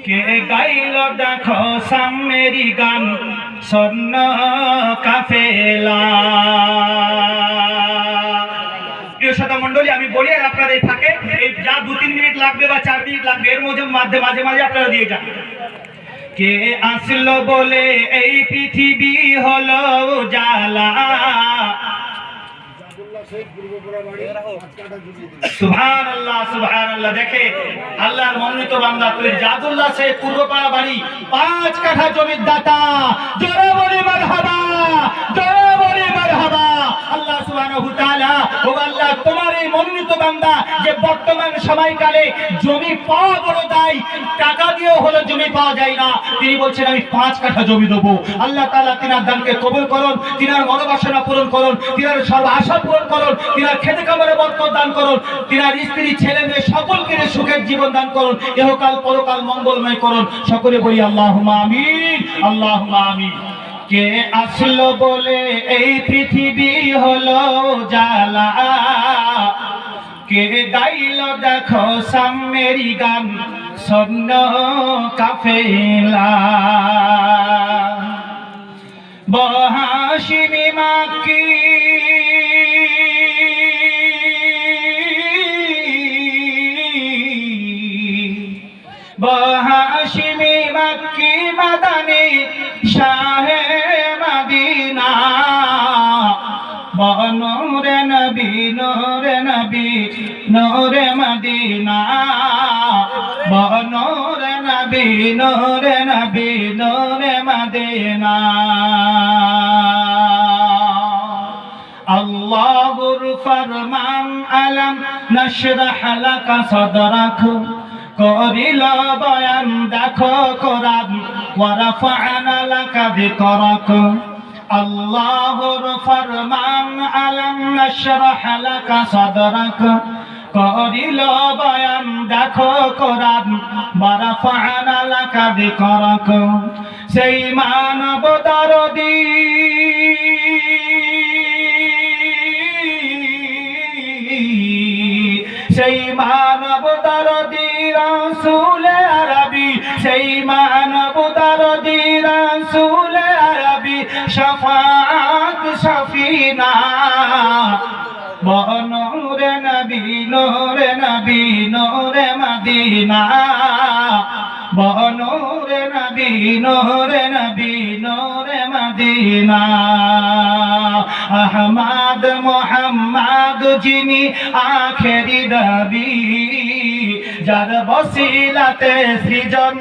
কে গাইল দেখো সামেরি গান স্বর্ণ কাফেলা। প্রিয় শ্রোতা মণ্ডলী, আমি বলি আর আপনারা এই ফাঁকে এই যা 2-3 মিনিট লাগবে বা 4 মিনিট লাগবে এর মধ্যে মাঝে মাঝে আপনারা দিয়ে যান। কে আসলো বলে এই পৃথিবী হলো জালা। সুবহানাল্লাহ সুবহানাল্লাহ। দেখে আল্লাহর মনোনীত বান্দা তুই জাদুল্লাহ সাহেব পূর্বপাড়া বাড়ি 5 কাঠা জমির দাতা। জোরে বলি মারহাবা, জোরে বলি মারহাবা। আল্লাহ সুবহানাহু ওয়া তাআলা, ও আল্লাহ তোমার এই মনোনীত বান্দা যে বর্তমান সময়কালে জমি পাওয়া বড় দায়, টাকা দিয়েও হলো জমি পাওয়া যায় না, তিনি বলছেন আমি 5 কাঠা জমি দেবো। আল্লাহ তাআলা তিনার দানকে কবুল করুন, তিনার মনোবাসনা পূরণ করুন, তিনার সব আশা পূরণ করুন, তিনার খেতে কামড়ে বরকত দান করুন, তিনার স্ত্রী ছেলে মেয়ে সকলকে সুখের জীবন দান করুন, ইহকাল পরকাল মঙ্গলময় করুন। সকলে বলি আল্লাহুম্মা আমিন, আল্লাহুম্মা আমিন। কে আসলো বলে এই পৃথিবী হলো জালা। কে গাইল দেখো সামেরি গান স্বর্ণ কাফেলা। বহাশিমি মাক্কি বহাশিমি মাক্কি মাদানী শাহে মদিনা। নূরে নবী নূরে নবী নূরে মদিনা। নূরে নবী নূরে নবী নূরে মদিনা। আল্লাহুর ফরমান আলম নশরাহ লাকা সদরাক। করিল বয়ান দেখো কোরআন ওয়া রাফা'না লাকা যিকরাক। আল্লাহুর ফরমান আলম নশরাহ লাকা সদরাক। করিল বয়ান দেখো কোরআন ওয়া রাফা'না লাকা যিকরাক। সেই মানব দরদী সেই মানব দরদী রাসূল আরবী। সেই মানব দরদী রাসূল আরবী শফাআত শফিনা। নূরে নবী নূরে নবী নূরে মদিনা। নূরে নবী নূরে নবী নূরে মদিনা। আহমদ মুহাম্মদ যিনি আখেরি নবী, যার বসিলাতে সৃজন